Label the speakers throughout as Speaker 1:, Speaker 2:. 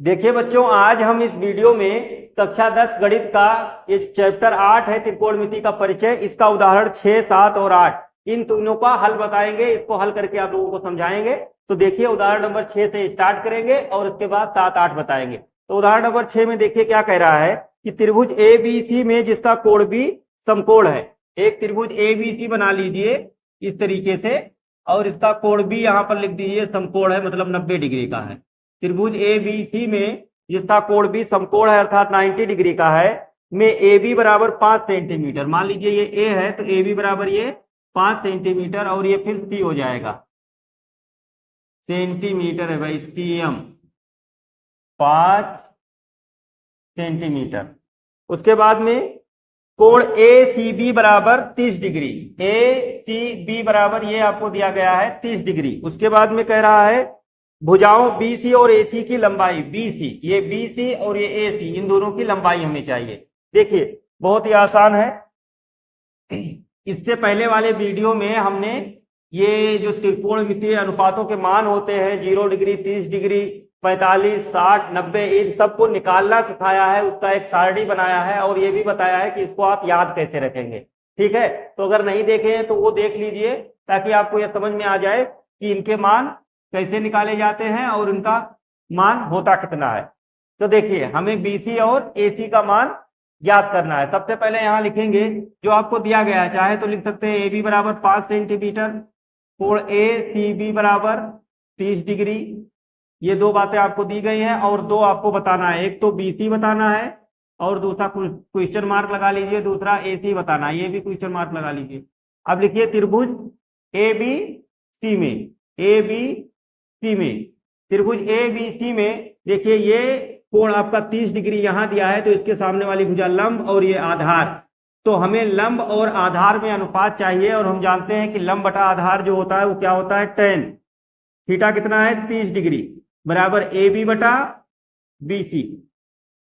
Speaker 1: देखिए बच्चों, आज हम इस वीडियो में कक्षा 10 गणित का ये चैप्टर 8 है त्रिकोणमिति का परिचय, इसका उदाहरण 6, 7 और 8 इन तीनों का हल बताएंगे। इसको हल करके आप लोगों को समझाएंगे। तो देखिए उदाहरण नंबर 6 से स्टार्ट करेंगे और उसके बाद 7, 8 बताएंगे। तो उदाहरण नंबर 6 में देखिए क्या कह रहा है कि त्रिभुज ए बी सी में जिसका कोण भी समकोण है। एक त्रिभुज ए बी सी बना लीजिए इस तरीके से, और इसका कोण भी यहाँ पर लिख दीजिए समकोण है, मतलब 90 डिग्री का है। त्रिभुज ए बी सी में जिसका कोण भी समकोण है अर्थात 90 डिग्री का है, में ए बी बराबर 5 सेंटीमीटर। मान लीजिए ये ए है तो ए बी बराबर ये 5 सेंटीमीटर, और ये फिर सी हो जाएगा, सेंटीमीटर है भाई, सीएम 5 सेंटीमीटर। उसके बाद में कोण ए सी बी बराबर 30 डिग्री, ए सी बी बराबर ये आपको दिया गया है 30 डिग्री। उसके बाद में कह रहा है भुजाओं बीसी और एसी की लंबाई, बीसी ये बीसी और ये एसी, इन दोनों की लंबाई हमें चाहिए। देखिए बहुत ही आसान है। इससे पहले वाले वीडियो में हमने ये जो त्रिकोणमितीय अनुपातों के मान होते हैं 0 डिग्री, 30 डिग्री, 45, 60, 90, इन सबको निकालना सिखाया है, उसका एक सारणी बनाया है और ये भी बताया है कि इसको आप याद कैसे रखेंगे। ठीक है, तो अगर नहीं देखे हैं तो वो देख लीजिए ताकि आपको यह समझ में आ जाए कि इनके मान कैसे निकाले जाते हैं और इनका मान होता कितना है। तो देखिए हमें बीसी और एसी का मान ज्ञात करना है। सबसे पहले यहां लिखेंगे जो आपको दिया गया है, चाहे तो लिख सकते हैं ए बी बराबर 5 सेंटीमीटर, कोण ए सी बी बराबर 30 डिग्री। ये दो बातें आपको दी गई हैं और दो आपको बताना है, एक तो बीसी बताना है और दूसरा क्वेश्चन मार्क लगा लीजिए, दूसरा एसी बताना है, ये भी क्वेश्चन मार्क लगा लीजिए। अब लिखिए त्रिभुज ए बी सी में, ए बी सी में, त्रिभुज ए बी सी में देखिए ये कोण आपका 30 डिग्री यहां दिया है, तो इसके सामने वाली भुजा लंब और ये आधार। तो हमें लंब और आधार में अनुपात चाहिए और हम जानते हैं कि लंब बटा आधार जो होता है वो क्या होता है, tan। थीटा कितना है, 30 डिग्री बराबर ए बी बटा बी सी।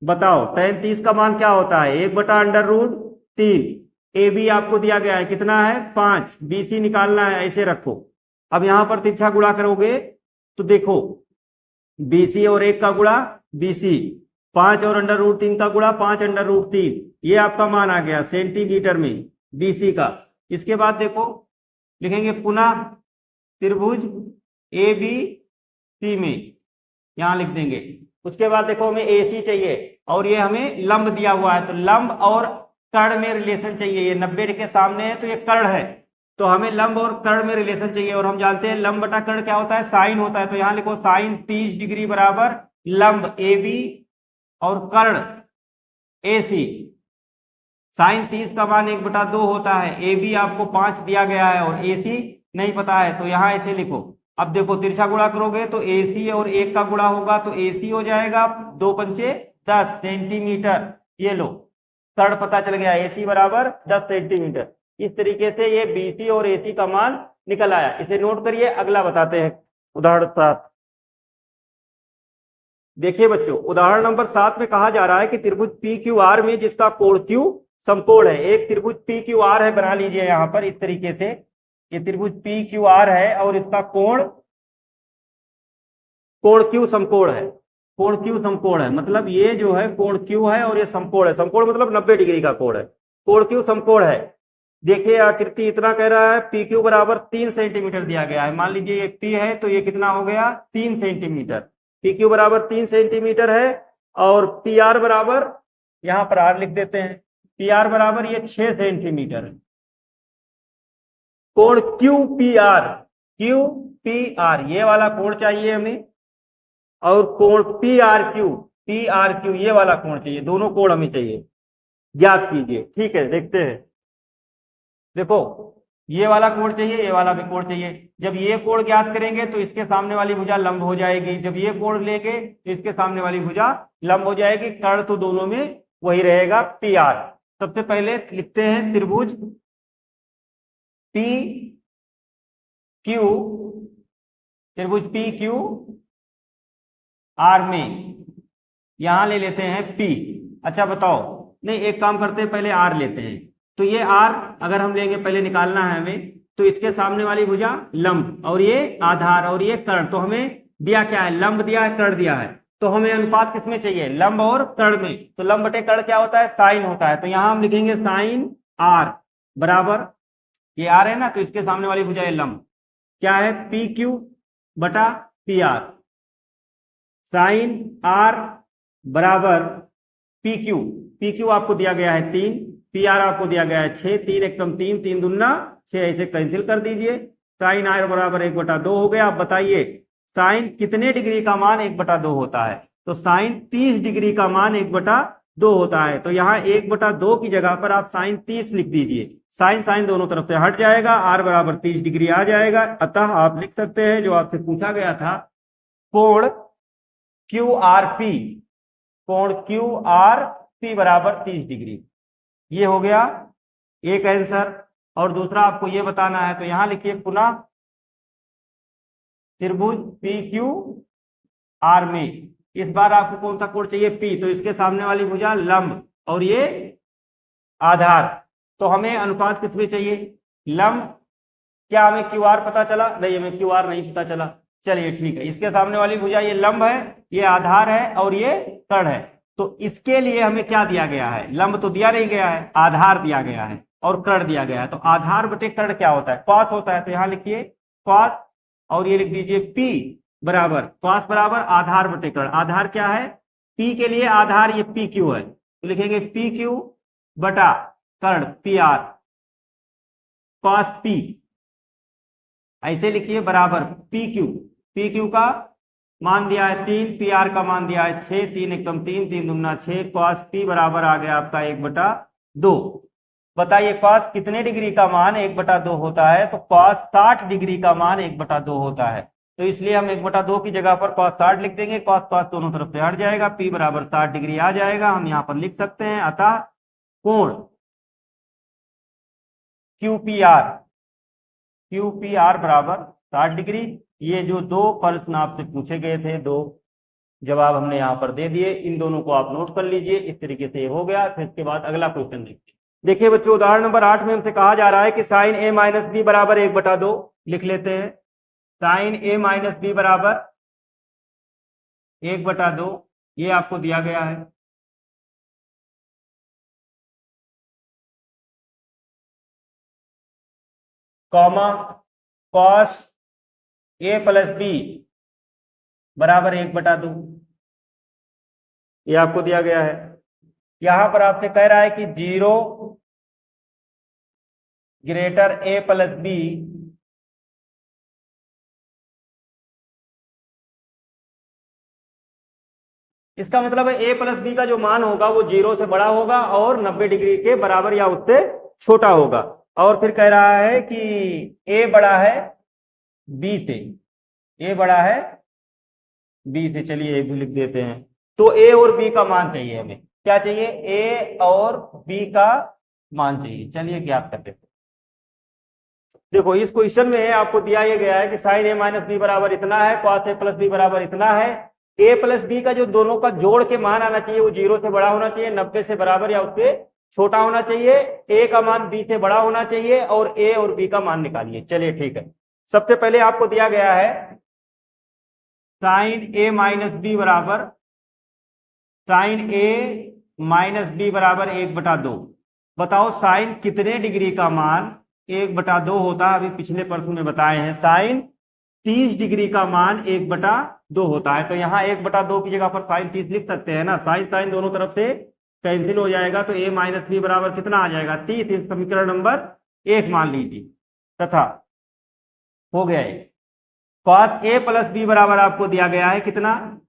Speaker 1: बताओ tan 30 का मान क्या होता है, 1/√3। ए बी आपको दिया गया है कितना है, 5, बी सी निकालना है, ऐसे रखो। अब यहां पर तिरछा गुणा करोगे तो देखो बीसी और 1 का गुणा बीसी, 5 और √3 का गुणा 5√3, ये आपका मान आ गया सेंटीमीटर में बीसी का। इसके बाद देखो लिखेंगे पुनः त्रिभुज ए बी सी में, यहां लिख देंगे। उसके बाद देखो हमें एसी चाहिए और ये हमें लंब दिया हुआ है, तो लंब और कर्ण में रिलेशन चाहिए। ये 90 के सामने है तो ये कर्ण है, तो हमें लंब और कर्ण में रिलेशन चाहिए और हम जानते हैं लंब बटा कर्ण क्या होता है, साइन होता है। तो यहां लिखो साइन 30 डिग्री बराबर लंब ए बी और कर्ण ए सी। साइन 30 का मान 1/2 होता है, ए बी आपको 5 दिया गया है और ए सी नहीं पता है, तो यहां ऐसे लिखो। अब देखो तिरछा गुणा करोगे तो ए सी और 1 का गुणा होगा तो ए सी हो जाएगा 2 पंचे 10 सेंटीमीटर। ये लो कर्ण पता चल गया, ए सी बराबर 10 सेंटीमीटर। इस तरीके से ये बीसी और एसी का मान निकल आया। इसे नोट करिए, अगला बताते हैं उदाहरण 7। देखिए बच्चों उदाहरण नंबर 7 में कहा जा रहा है कि त्रिभुज पी क्यू आर में जिसका कोण क्यू समकोण है। एक त्रिभुज पी क्यू आर है, बना लीजिए यहां पर इस तरीके से, ये त्रिभुज पी क्यू आर है और इसका कोण क्यू समकोण है। कोण क्यू समकोण है मतलब ये जो है कोण क्यू है और ये समकोण है। समकोण मतलब 90 डिग्री का कोण है, कोण क्यू समकोण है। देखिए आकृति इतना कह रहा है, पी क्यू बराबर 3 सेंटीमीटर दिया गया है। मान लीजिए ये पी है तो ये कितना हो गया, 3 सेंटीमीटर। पी क्यू बराबर 3 सेंटीमीटर है और पी आर बराबर, यहां पर आर लिख देते हैं, पी आर बराबर ये 6 सेंटीमीटर है। कोण क्यू पी आर ये वाला कोण चाहिए हमें, और कोण पी आर क्यू ये वाला कोण चाहिए। दोनों कोण हमें चाहिए, ज्ञात कीजिए। ठीक है, देखते हैं। देखो ये वाला कोण चाहिए, ये वाला भी कोण चाहिए। जब ये कोण ज्ञात करेंगे तो इसके सामने वाली भुजा लंब हो जाएगी, जब ये कोण लेंगे तो इसके सामने वाली भुजा लंब हो जाएगी। कर्ण तो दोनों में वही रहेगा, पी आर। सबसे पहले लिखते हैं त्रिभुज पी क्यू, त्रिभुज पी क्यू आर में यहां ले लेते हैं पी। अच्छा बताओ, नहीं एक काम करते हैं, पहले आर लेते हैं। तो ये आर अगर हम लेंगे, पहले निकालना है हमें, तो इसके सामने वाली भुजा लंब और ये आधार और ये कर्ण। तो हमें दिया क्या है, लंब दिया है, कर्ण दिया है। तो हमें अनुपात किसमें चाहिए, लंब और कर्ण में। तो लंब बटे कर्ण क्या होता है, साइन होता है। तो यहां हम लिखेंगे साइन आर बराबर, ये आर है ना, तो इसके सामने वाली भुजा है लंब, क्या है पी क्यू बटा पी आर। साइन आर बराबर पी क्यू, पी क्यू आपको दिया गया है 3, पी आर आपको दिया गया है 6, 3 एकम 3, 3 दूना 6, ऐसे कैंसिल कर दीजिए। साइन आर बराबर 1/2 हो गया। आप बताइए साइन कितने डिग्री का मान 1/2 होता है, तो साइन 30 डिग्री का मान 1/2 होता है। तो यहाँ 1/2 की जगह पर आप साइन 30 लिख दीजिए, साइन साइन दोनों तरफ से हट जाएगा, आर बराबर 30 डिग्री आ जाएगा। अतः आप लिख सकते हैं जो आपसे पूछा गया था, कोण क्यू आर पी, कोण क्यू आर पी बराबर 30 डिग्री। ये हो गया एक आंसर। और दूसरा आपको ये बताना है, तो यहां लिखिए पुनः त्रिभुज पी क्यू आर में इस बार आपको कौन सा कोण चाहिए, पी, तो इसके सामने वाली भुजा लंब और ये आधार। तो हमें अनुपात किसमें चाहिए, लंब। क्या हमें क्यू आर पता चला, नहीं हमें क्यू आर नहीं पता चला। चलिए ठीक है, इसके सामने वाली भुजा ये लंब है, ये आधार है और ये कर्ण है। तो इसके लिए हमें क्या दिया गया है, लंब तो दिया नहीं गया है, आधार दिया गया है और कर्ण दिया गया है। तो आधार बटे कर्ण क्या होता है, कॉस होता है। तो यहां लिखिए कॉस और ये लिख दीजिए पी बराबर, कॉस बराबर आधार बटे कर्ण। आधार क्या है, पी के लिए आधार ये पी क्यू है, तो लिखेंगे पी क्यू बटा कर्ण पी आर, कॉस पी, ऐसे लिखिए बराबर पी क्यू, पी क्यू का मान दिया है 3, पी आर का मान दिया है 6, 3 एकम 3, 3 दूना 6, कॉस पी बराबर आ गया आपका 1/2। बताइए कॉस कितने डिग्री का मान 1/2 होता है, तो कॉस 60 डिग्री का मान 1/2 होता है। तो इसलिए हम 1/2 की जगह पर कॉस 60 लिख देंगे, कॉस कॉस दोनों तरफ से हट जाएगा, पी बराबर 60 डिग्री आ जाएगा, हम यहां पर लिख सकते हैं। अतः कोण क्यू पी आर बराबर 60 डिग्री। ये जो दो प्रश्न आपसे पूछे गए थे, दो जवाब हमने यहाँ पर दे दिए, इन दोनों को आप नोट कर लीजिए। इस तरीके से हो गया। फिर इसके बाद अगला क्वेश्चन देखिए। देखिए बच्चों, उदाहरण नंबर 8 में हमसे कहा जा रहा है कि साइन ए माइनस बी बराबर 1/2 लिख लेते हैं। साइन ए माइनस बी बराबर 1/2 ये आपको दिया गया है। Comma cos A plus B बराबर 1/2 ये आपको दिया गया है। यहां पर आपसे कह रहा है कि 0 ग्रेटर ए प्लस बी इसका मतलब है ए प्लस बी का जो मान होगा वो 0 से बड़ा होगा और 90 डिग्री के बराबर या उससे छोटा होगा। और फिर कह रहा है कि ए बड़ा है बी से, ए बड़ा है बी से। चलिए ए भी लिख देते हैं। तो ए और बी का मान चाहिए हमें, क्या चाहिए, ए और बी का मान चाहिए। चलिए ज्ञात कर देते हैं। देखो इस क्वेश्चन में आपको दिया ये गया है कि साइन ए माइनस बी बराबर इतना है, कॉस ए प्लस बी बराबर इतना है। ए प्लस बी का जो दोनों का जोड़ के मान आना चाहिए वो 0 से बड़ा होना चाहिए, 90 से बराबर या उससे छोटा होना चाहिए, ए का मान बी से बड़ा होना चाहिए और ए और बी का मान निकालिए। चलिए ठीक है, सबसे पहले आपको दिया गया है साइन ए माइनस बी बराबर, साइन ए माइनस बी बराबर 1/2। बताओ साइन कितने डिग्री का मान 1/2 होता है। अभी पिछले प्रश्न में बताए हैं साइन 30 डिग्री का मान 1/2 होता है। तो यहाँ 1/2 की जगह पर साइन 30 लिख सकते हैं ना, साइन साइन दोनों तरफ से कैंसिल हो जाएगा। तो ए माइनस बी बराबर कितना आ जाएगा, 30। इस समीकरण नंबर 1 मान लीजिए तथा हो गया है। कॉस ए प्लस बी बराबर आपको दिया गया है कितना,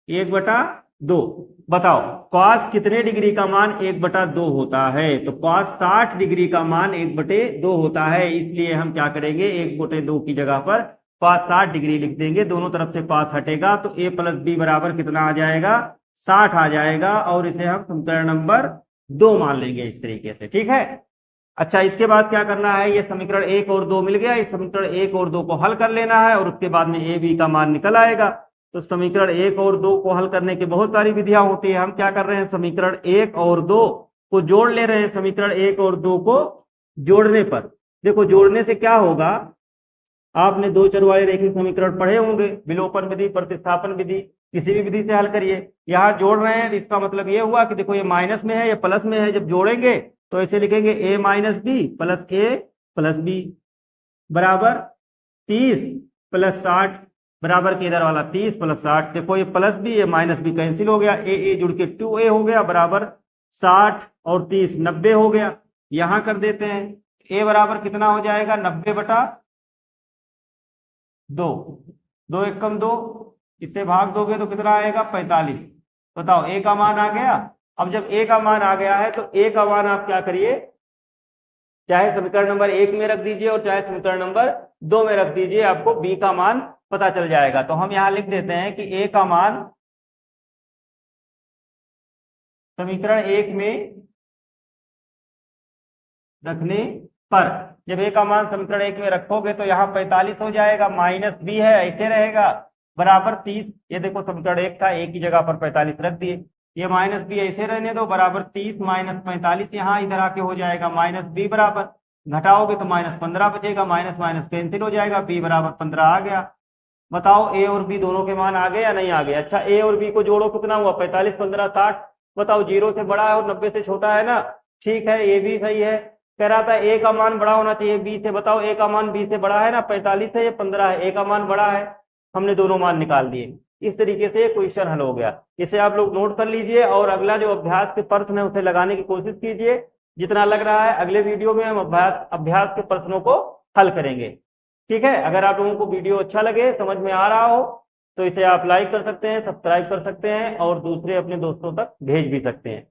Speaker 1: 1/2। बताओ कॉस कितने डिग्री का मान 1/2 होता है, तो कॉस 60 डिग्री का मान 1/2 होता है। इसलिए हम क्या करेंगे, 1/2 की जगह पर कॉस 60 डिग्री लिख देंगे, दोनों तरफ से कॉस हटेगा तो ए प्लस बी बराबर कितना आ जाएगा, 60 आ जाएगा। और इसे हम समीकरण नंबर 2 मान लेंगे इस तरीके से, ठीक है। अच्छा इसके बाद क्या करना है, ये समीकरण 1 और 2 मिल गया, इस समीकरण 1 और 2 को हल कर लेना है और उसके बाद में ए बी का मान निकल आएगा। तो समीकरण 1 और 2 को हल करने की बहुत सारी विधियां होती है। हम क्या कर रहे हैं, समीकरण 1 और 2 को जोड़ ले रहे हैं। समीकरण 1 और 2 को जोड़ने पर देखो, जोड़ने से क्या होगा, आपने दो चर वाले रैखिक समीकरण पढ़े होंगे, विलोपन विधि, प्रतिस्थापन विधि। किसी भी विधि से हल करिए। यहाँ जोड़ रहे हैं, इसका मतलब ये हुआ कि देखो ये माइनस में है, ये प्लस में है, जब जोड़ेंगे तो ऐसे लिखेंगे a minus B plus A plus B बराबर 30 प्लस 60 बराबर के इधर वाला 30 प्लस 60। देखो ये प्लस बी ये माइनस बी कैंसिल हो गया, ए जुड़ के 2a हो गया बराबर 60 और 30 90 हो गया। यहां कर देते हैं, a बराबर कितना हो जाएगा 90 बटा 2, 2 एक कम 2, इससे भाग दोगे तो कितना आएगा 45। बताओ a का मान आ गया। अब जब a का मान आ गया है तो a का मान आप क्या करिए, चाहे समीकरण नंबर 1 में रख दीजिए और चाहे समीकरण नंबर 2 में रख दीजिए, आपको b का मान पता चल जाएगा। तो हम यहां लिख देते हैं कि a का मान समीकरण 1 में रखने पर, जब a का मान समीकरण 1 में रखोगे तो यहाँ 45 हो जाएगा, माइनस बी है ऐसे रहेगा बराबर 30। ये देखो समीकरण 1 था, एक की जगह पर 45 रख दिए, ये माइनस बी ऐसे रहने दो बराबर 30 माइनस 45, यहाँ इधर आके हो जाएगा माइनस बी बराबर, घटाओगे तो माइनस 15 बचेगा, माइनस माइनस कैंसिल हो जाएगा, बी बराबर 15 आ गया। बताओ ए और बी दोनों के मान आ गए या नहीं आ गए। अच्छा ए और बी को जोड़ो कितना हुआ 45 15 60। बताओ 0 से बड़ा है और 90 से छोटा है ना, ठीक है ये भी सही है। कह रहा था ए का मान बड़ा होना चाहिए बी से। बताओ ए का मान बी से बड़ा है ना, 45 है ये 15 है, ए का मान बड़ा है, हमने दोनों मान निकाल दिए। इस तरीके से क्वेश्चन हल हो गया। इसे आप लोग नोट कर लीजिए और अगला जो अभ्यास के प्रश्न है उसे लगाने की कोशिश कीजिए। जितना लग रहा है अगले वीडियो में हम अभ्यास के प्रश्नों को हल करेंगे। ठीक है, अगर आप लोगों को वीडियो अच्छा लगे, समझ में आ रहा हो, तो इसे आप लाइक कर सकते हैं, सब्सक्राइब कर सकते हैं और दूसरे अपने दोस्तों तक भेज भी सकते हैं।